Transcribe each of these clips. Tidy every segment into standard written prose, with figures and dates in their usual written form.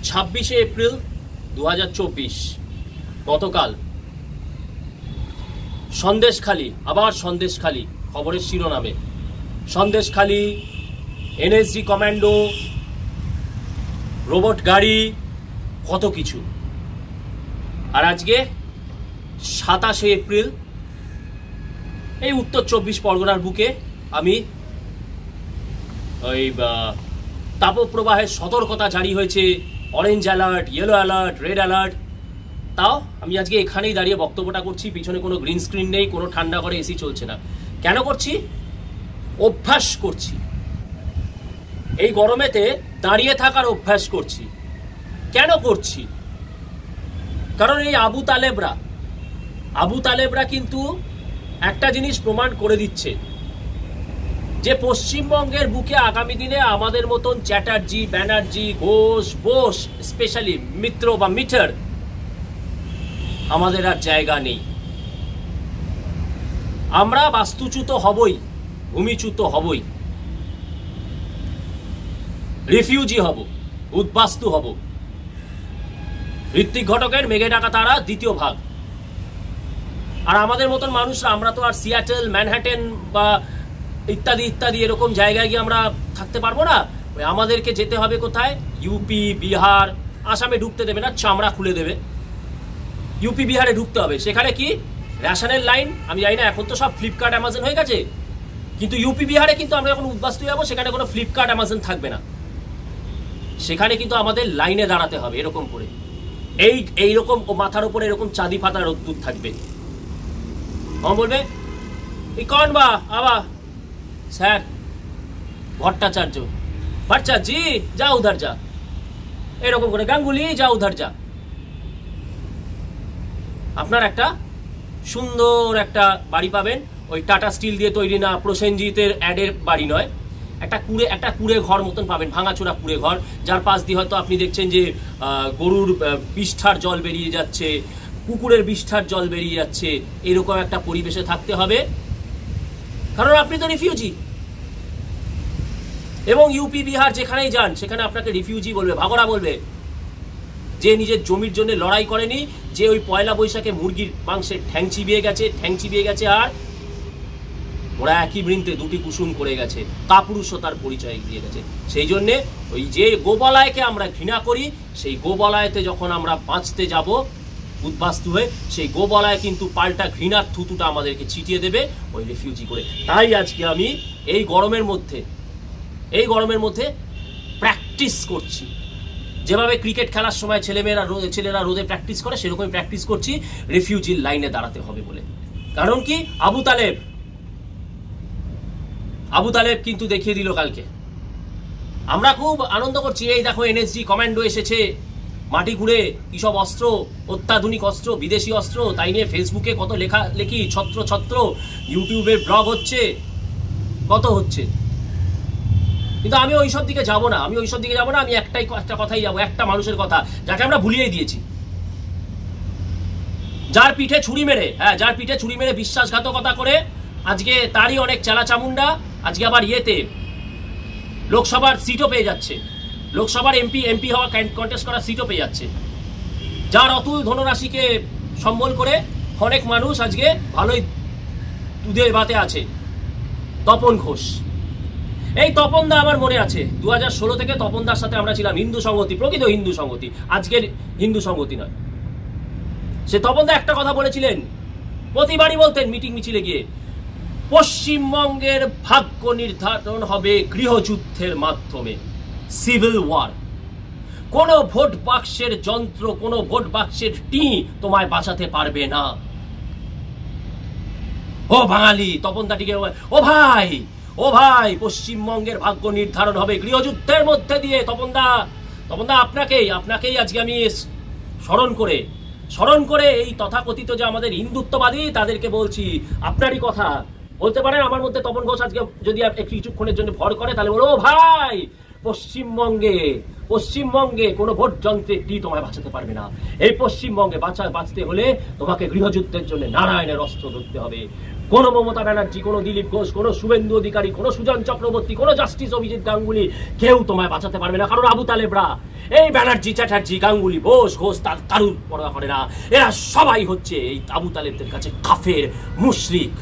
26শে April 2024 গতকাল সন্দেশখালী, আবার সন্দেশখালী খবরের শিরোনামে, সন্দেশখালী এনএসজি কমান্ডো, রোবট গাড়ি, কত কিছু। আর আজকে 27শে এপ্রিল এই উত্তর 24 পরগনার বুকে আমি ওই তাপপ্রবাহের সতর্কতা জারি হয়েছে, orange alert, yellow alert, red alert. তাও আমি আজকে এখানেই দাঁড়িয়ে বক্তব্যটা করছি, পিছনে কোনো গ্রিন স্ক্রিন নেই, কোনো ঠান্ডা ঘরে এসি চলছে না। কেন করছি? অভ্যাস করছি। এই গরমেতে দাঁড়িয়ে থাকার অভ্যাস করছি। কেন করছি? কারণ এই আবু তালেবরা কিন্তু একটা জিনিস প্রমাণ করে দিচ্ছে যে পশ্চিমবঙ্গের বুকে আগামী দিনে আমাদের মতন চ্যাটার্জি, ব্যানার্জি, ঘোষ, বোস, স্পেশালি মিত্র বা মিটার আমাদের আর জায়গা নেই। আমরা বাস্তুচ্যুত হবই, ভূমিচ্যুত হবই, রিফিউজি হব, উদ্বাস্তু হব। ঋত্বিক ঘটকের মেঘে ঢাকা তারা দ্বিতীয় ভাগ। আর আমাদের মতন মানুষরা, আমরা তো আর সিয়াটেল, ম্যানহাটেন বা ইত্যাদি ইত্যাদি এরকম জায়গায় গিয়ে আমরা থাকতে পারবো না। আমাদেরকে যেতে হবে কোথায়? ইউপি, বিহার। আসামে ঢুকতে দেবে না, চামড়া খুলে দেবে। ইউপি, বিহারে ঢুকতে হবে। সেখানে কি রেশনের লাইন? আমি জানি না, এখন তো সব ফ্লিপকার্ট, অ্যামাজন হয়ে গেছে। কিন্তু ইউপি, বিহারে কিন্তু আমরা যখন উদ্বাস্তু যাবো, সেখানে কোনো ফ্লিপকার্ট, অ্যামাজন থাকবে না। সেখানে কিন্তু আমাদের লাইনে দাঁড়াতে হবে এরকম করে। এইরকম ও মাথার উপরে এরকম চাঁদি পাতা রোদ্দুর থাকবে। বলবে এই কন বা আবা স্যার ভট্টাচার্য, ভট্টাচার্য যা উধার যা, এরকম করে গাঙ্গুলি যা উধার যা। আপনার একটা সুন্দর একটা বাড়ি পাবেন, ওই টাটা স্টিল দিয়ে তৈরি না, প্রসেনজিতের অ্যাডের বাড়ি নয়, একটা কুড়ে ঘর মতন পাবেন, ভাঙাচোরা কুড়ে ঘর, যার পাশ দিয়ে হয়তো আপনি দেখছেন যে গরুর বিষ্ঠার জল বেরিয়ে যাচ্ছে, কুকুরের বিষ্ঠার জল বেরিয়ে যাচ্ছে। এরকম একটা পরিবেশে থাকতে হবে, কারণ আপনি তো রিফিউজি। এবং ইউপি, বিহার যেখানেই যান সেখানে আপনাকে রিফিউজি বলবে, ভাগরা বলবে। যে নিজের জমির জন্য লড়াই করেনি, যে ওই পয়লা বৈশাখে মুরগির মাংসের ঠ্যাং চিবিয়ে গেছে, আর ওরা একই বৃন্তে দুটি কুসুম করে গেছে, কাপুরুষতার পরিচয় দিয়ে গেছে। সেই জন্যে ওই যে গোবলায়কে আমরা ঘৃণা করি, সেই গোবলায়তে যখন আমরা বাঁচতে যাব উদ্বাস্তু হয়ে, সেই গোবলায় কিন্তু পাল্টা ঘৃণার থুতুটা আমাদেরকে ছিটিয়ে দেবে ওই রিফিউজি করে। তাই আজকে আমি এই গরমের মধ্যে প্র্যাকটিস করছি। যেভাবে ক্রিকেট খেলার সময় ছেলেরা রোদে প্র্যাকটিস করে, সেরকমই প্র্যাকটিস করছি রিফিউজির লাইনে দাঁড়াতে হবে বলে। কারণ কি? আবু তালেব কিন্তু দেখিয়ে দিল কালকে। আমরা খুব আনন্দ করছি, এই দেখো এনএসজি কমান্ডো এসেছে, মাটি ঘুরে কি সব অস্ত্র, অত্যাধুনিক অস্ত্র, বিদেশি অস্ত্র, তাই নিয়ে ফেসবুকে কত লেখালেখি, ছত্র, ইউটিউবে ব্লগ হচ্ছে, কত হচ্ছে। কিন্তু আমি ওইসব দিকে যাব না, আমি একটা কথাই যাবো, একটা মানুষের কথা, যাকে আমরা ভুলিয়ে দিয়েছি, যার পিঠে ছুরি মেরে বিশ্বাসঘাতকতা করে আজকে তারই অনেক চালা চামুন্ডা আজকে আবার লোকসভার সিটও পেয়ে যাচ্ছে, লোকসভার এমপি হওয়া কন্টেস্ট করার সিটও পেয়ে যাচ্ছে। যার অতুল ধনরাশিকে সম্বল করে অনেক মানুষ আজকে ভালোই দুধের ভাতে আছে। তপন ঘোষ, এই তপনদা আমার মনে আছে 2016 থেকে তপনদার সাথে আমরা ছিলাম হিন্দু সংহতি, প্রকৃত হিন্দু সংহতি, আজকের হিন্দু সংহতি নয়। সে তপনদা একটা কথা বলেছিলেন, প্রতিবারই বলতেন মিটিং মিছিলে গিয়ে, পশ্চিমবঙ্গের ভাগ্য নির্ধারণ হবে গৃহযুদ্ধের মাধ্যমে, সিভিল ওয়ার। কোন ভোট বাক্সের যন্ত্র, কোন ভোট বাক্সের টি তোমায় বাঁচাতে পারবে না। ও বাঙালি, তপনদাটিকে ও ভাই পশ্চিমবঙ্গের ভাগ্য নির্ধারণ হবে গৃহযুদ্ধের মধ্যে দিয়ে। তপনদা আপনাকেই আজকে আমি স্মরণ করে এই তথাকথিত যে আমাদের হিন্দুত্ববাদী তাদেরকে বলছি, আপনারই কথা বলতে পারেন। আমার মধ্যে তপন ঘোষ আজকে যদি কিছুক্ষণের জন্য ভর করে, তাহলে বলো, ও ভাই পশ্চিমবঙ্গে কোনো ভোট যন্ত্রের টি তোমায় বাঁচাতে পারবে না। এই পশ্চিমবঙ্গে বাঁচতে হলে তোমাকে গৃহযুদ্ধের জন্য নারায়ণের অস্ত্র ধরতে হবে। কোনো মমতা ব্যানার্জি, কোনো দিলীপ ঘোষ, কোনো শুভেন্দু অধিকারী, কোনো সুজন চক্রবর্তী, কোনো জাস্টিস অভিজিৎ গাঙ্গুলি কেউ তোমায় বাঁচাতে পারবে না। কারণ আবু তালেবরা, এই ব্যানার্জি, চ্যাটার্জি, গাঙ্গুলি, বোস, ঘোষ, তার কারুর পরোয়া করে না। এরা সবাই হচ্ছে এই আবু তালেবদের কাছে কাফের, মুশরিক।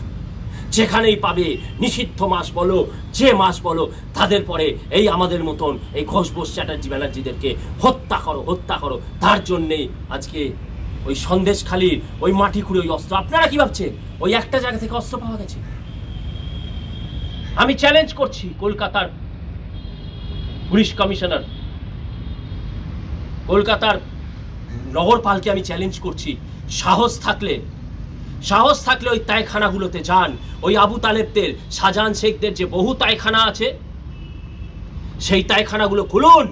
যেখানেই পাবে নিষিদ্ধ মাস বলো, যে মাস বলো, তাদের পরে এই আমাদের মতন এই ঘোষ, বোস, চ্যাটার্জি, ব্যানার্জিদেরকে হত্যা করো, হত্যা করো। তার জন্যেই আজকে ওই সন্দেশখালির ওই মাটি খুঁড়ে ওই অস্ত্র, আপনারা কি ভাবছেন ওই একটা জায়গা থেকে অস্ত্র পাওয়া গেছে? আমি চ্যালেঞ্জ করছি কলকাতার পুলিশ কমিশনার, কলকাতার নগরপালকে আমি চ্যালেঞ্জ করছি, সাহস থাকলে ওই তাইখানাগুলোতে যান। ওই আবু তালেবদের, শাহজাহান শেখদের যে বহু তাইখানা আছে, সেই তাইখানাগুলো খুলুন।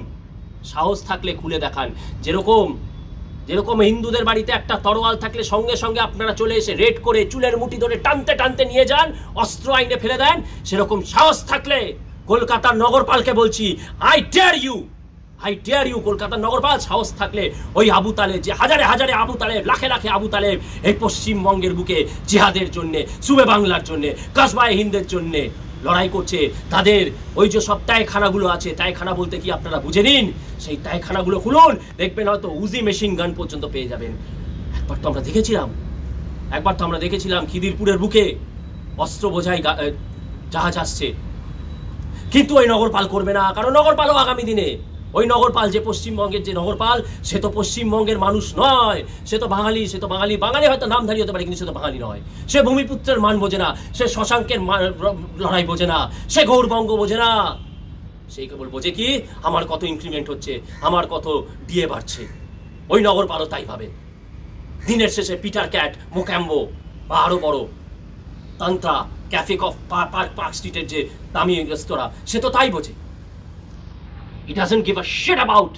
সাহস থাকলে খুলে দেখান। যেরকম হিন্দুদের বাড়িতে একটা তরোয়াল থাকলে সঙ্গে সঙ্গে আপনারা চলে এসে রেড করে চুলের মুঠি ধরে টানতে টানতে নিয়ে যান, অস্ত্র আইনে ফেলে দেন, সেরকম সাহস থাকলে কলকাতার নগরপালকে বলছি, আই ডেয়ার ইউ কলকাতার নগরপাল, সাহস থাকলে ওই আবু তালেব, যে হাজারে হাজারে আবু তালেব, লাখে লাখে আবু তালেব এই পশ্চিমবঙ্গের বুকে জিহাদের জন্যে, সুবে বাংলার জন্যে, কাসবায় হিন্দের জন্যে লড়াই করছে, তাদের ওই যে সব তাইখানাগুলো আছে, তাইখানা বলতে কি আপনারা বুঝে নিন। সেই তাইখানাগুলো খুলুন, দেখবেন হয়তো উজি মেশিন গান পর্যন্ত পেয়ে যাবেন। একবার তো আমরা দেখেছিলাম খিদিরপুরের বুকে অস্ত্র বোঝাই জাহাজ আসছে, কিন্তু ওই নগরপাল করবে না। কারণ নগরপালও আগামী দিনে, ওই নগরপাল, যে পশ্চিমবঙ্গের যে নগরপাল, সে তো পশ্চিমবঙ্গের মানুষ নয়, সে তো বাঙালি হয়তো নামধারী হতে পারে, কিন্তু সে তো বাঙালি নয়। সে ভূমিপুত্রের মান বোঝে না, সে শশাঙ্কের লড়াই বোঝে না, সে গৌরবঙ্গ বোঝে না। সেই কেবল বোঝে কি, আমার কত ইনক্রিমেন্ট হচ্ছে, আমার কত ডিএ বাড়ছে। ওই নগরপালও তাই ভাবে। দিনের শেষে পিটার ক্যাট, মোক্যাম্বো বা আরো বড় তান্ত্রা, ক্যাফে কফ, পার্ক স্ট্রিটের যে দামি রেস্তোরাঁ, সে তো তাই বোঝে। He doesn't give a shit about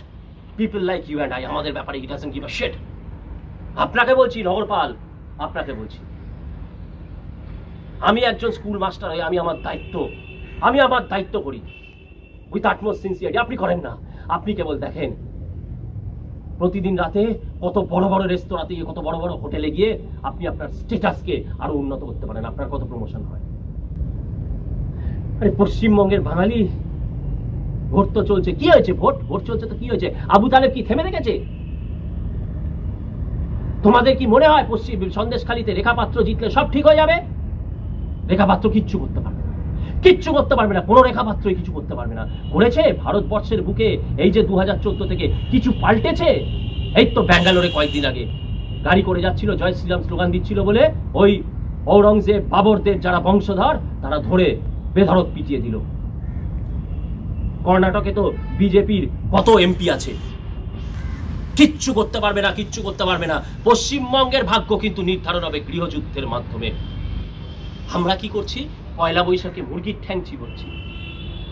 people like you and I. আমাদের ব্যাপারে he doesn't give a shit. আপনাকে বলছি নগরপাল, আপনাকে বলছি, আমি একজন স্কুল মাস্টার হয়ে আমি আমার দায়িত্ব করি উইথ আটমোস্ট সিনসিয়ারিটি। আপনি করেন না। আপনি কেবল দেখেন প্রতিদিন রাতে কত বড় বড় রেস্তোরাঁতে গিয়ে, কত বড় বড় হোটেলে গিয়ে আপনি আপনার স্ট্যাটাসকে আরো উন্নত করতে পারেন, আপনার কত প্রমোশন হয়। আরে পশ্চিমবঙ্গের বাঙালি, ভোট তো চলছে, কি হয়েছে? ভোট চলছে তো কি হয়েছে? আবু তালেব কি থেমে দেখেছে? তোমাদের কি মনে হয় পশ্চিম সন্দেশখালীতে রেখা পাত্র জিতলে সব ঠিক হয়ে যাবে? রেখা পাত্র কিচ্ছু করতে পারবে না, কোনো রেখা পাত্রই কিছু করতে পারবে না। করেছে ভারতবর্ষের বুকে এই যে 2014 থেকে কিছু পাল্টেছে? এই তো ব্যাঙ্গালোরে কয়েকদিন আগে গাড়ি করে যাচ্ছিল, জয় শ্রীরাম স্লোগান দিচ্ছিল বলে ওই ঔরঙ্গজেব, বাবরদের যারা বংশধর, তারা ধরে বেধড়ক পিটিয়ে দিল। কর্ণাটকে তো বিজেপির কত এমপি আছে, কিচ্ছু করতে পারবে না। পশ্চিমবঙ্গের ভাগ্য কিন্তু নির্ধারণ হবে গৃহযুদ্ধের মাধ্যমে। আমরা কি করছি? পয়লা বৈশাখে মুরগির ঠ্যাং চিবোচ্ছি।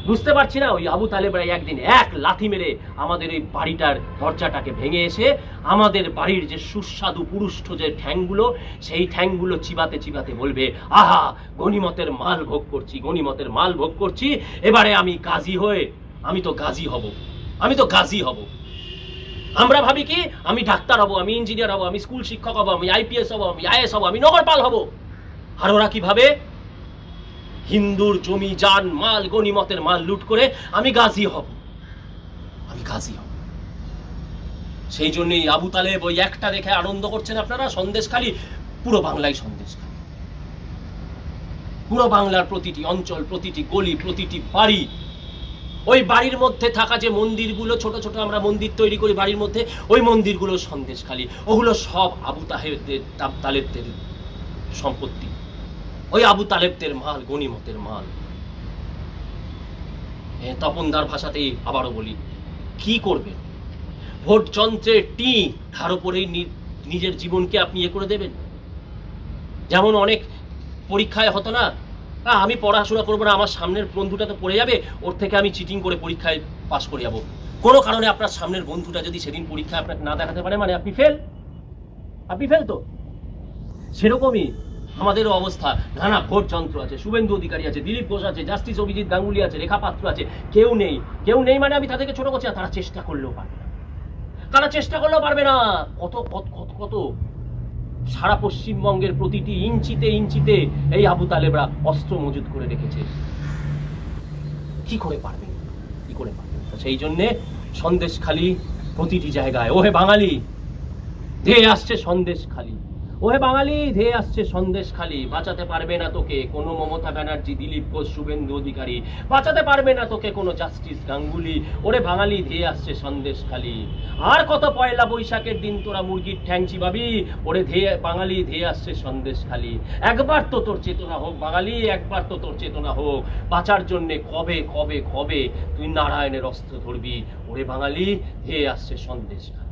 বুঝতে পারছি না ওই আবু তালেবরা একদিন এক লাথি মেরে আমাদের এই বাড়িটার দরজাটাকে ভেঙে এসে আমাদের বাড়ির যে সুস্বাদু পুরুষ্ঠ যে ঠ্যাংগুলো, সেই ঠ্যাংগুলো চিবাতে চিবাতে বলবে, আহা, গনিমতের মাল ভোগ করছি, এবারে আমি তো গাজী হব। আমরা ভাবি কি, আমি ডাক্তার হব, আমি ইঞ্জিনিয়ার হব, আমি স্কুল শিক্ষক হব, আমি আইপিএস হব, আমি আইএস হব, আমি নগরপাল হব। আর ওরা কি ভাবে? হিন্দুর জমি, জান মাল, গনিমতের মাল লুট করে আমি গাজী হব। সেই জন্যই আবু তালেব ওই একটা দেখে আনন্দ করছেন আপনারা। সন্দেশখালী, পুরো বাংলায় সন্দেশখালী, পুরো বাংলার প্রতিটি অঞ্চল, প্রতিটি গলি, প্রতিটি বাড়ি, ওই বাড়ির মধ্যে থাকা যে মন্দিরগুলো, ছোট ছোট আমরা মন্দির তৈরি করি বাড়ির মধ্যে, ওই মন্দিরগুলো সন্দেশখালী, ওগুলো সব আবু তালেবদের সম্পত্তি, ওই আবু তালেবদের মাল, গনিমতের মাল। তপনদার ভাষাতেই আবারও বলি, কি করবেন? ভোট যন্ত্রের তার উপরেই নিজের জীবনকে আপনি করে দেবেন। যেমন অনেক পরীক্ষায় হতো না, আমি পড়াশোনা করবো না, আমার সামনের বন্ধুটা তো পড়ে যাবে, ওর থেকে আমি চিটিং করে পরীক্ষায় পাশ করে যাবো। কোনো কারণে আপনার সামনের বন্ধুটা যদি সেদিন পরীক্ষায় আপনাকে না দেখাতে পারে, মানে আপনি ফেল তো। সেরকমই আমাদেরও অবস্থা। নানা ভোট যন্ত্র আছে, শুভেন্দু অধিকারী আছে, দিলীপ ঘোষ আছে, জাস্টিস অভিজিৎ গাঙ্গুলি আছে, রেখা পাত্র আছে, কেউ নেই মানে আমি তাদেরকে ছোট করছি না। তারা চেষ্টা করলেও পারবে না। কত সারা পশ্চিমবঙ্গের প্রতিটি ইঞ্চিতে ইঞ্চিতে এই আবু তালেবরা অস্ত্র মজুত করে রেখেছে। কি করে পারবেন, কি করে পারবেন? সেই জন্যে সন্দেশখালি প্রতিটি জায়গায়, ওহে বাঙালি ধেয়ে আসছে সন্দেশখালি, ওহে বাঙালি ধেয়ে আসছে সন্দেশখালি। বাঁচাতে পারবে না তোকে কোনো মমতা ব্যানার্জি, দিলীপ ঘোষ, শুভেন্দু অধিকারী, বাঁচাতে পারবে না তোকে কোনো জাস্টিস গাঙ্গুলি। ওরে বাঙালি ধেয়ে আসছে সন্দেশখালি। আর কত পয়লা বৈশাখের দিন তোরা মুরগির ঠ্যাং চিবাবি? ওরে বাঙালি ধেয়ে আসছে সন্দেশখালি। একবার তো তোর চেতনা হোক বাঙালি, একবার তো তোর চেতনা হোক। বাঁচার জন্যে কবে কবে কবে তুই নারায়ণের অস্ত্র ধরবি? ওরে বাঙালি ধেয়ে আসছে সন্দেশখালি।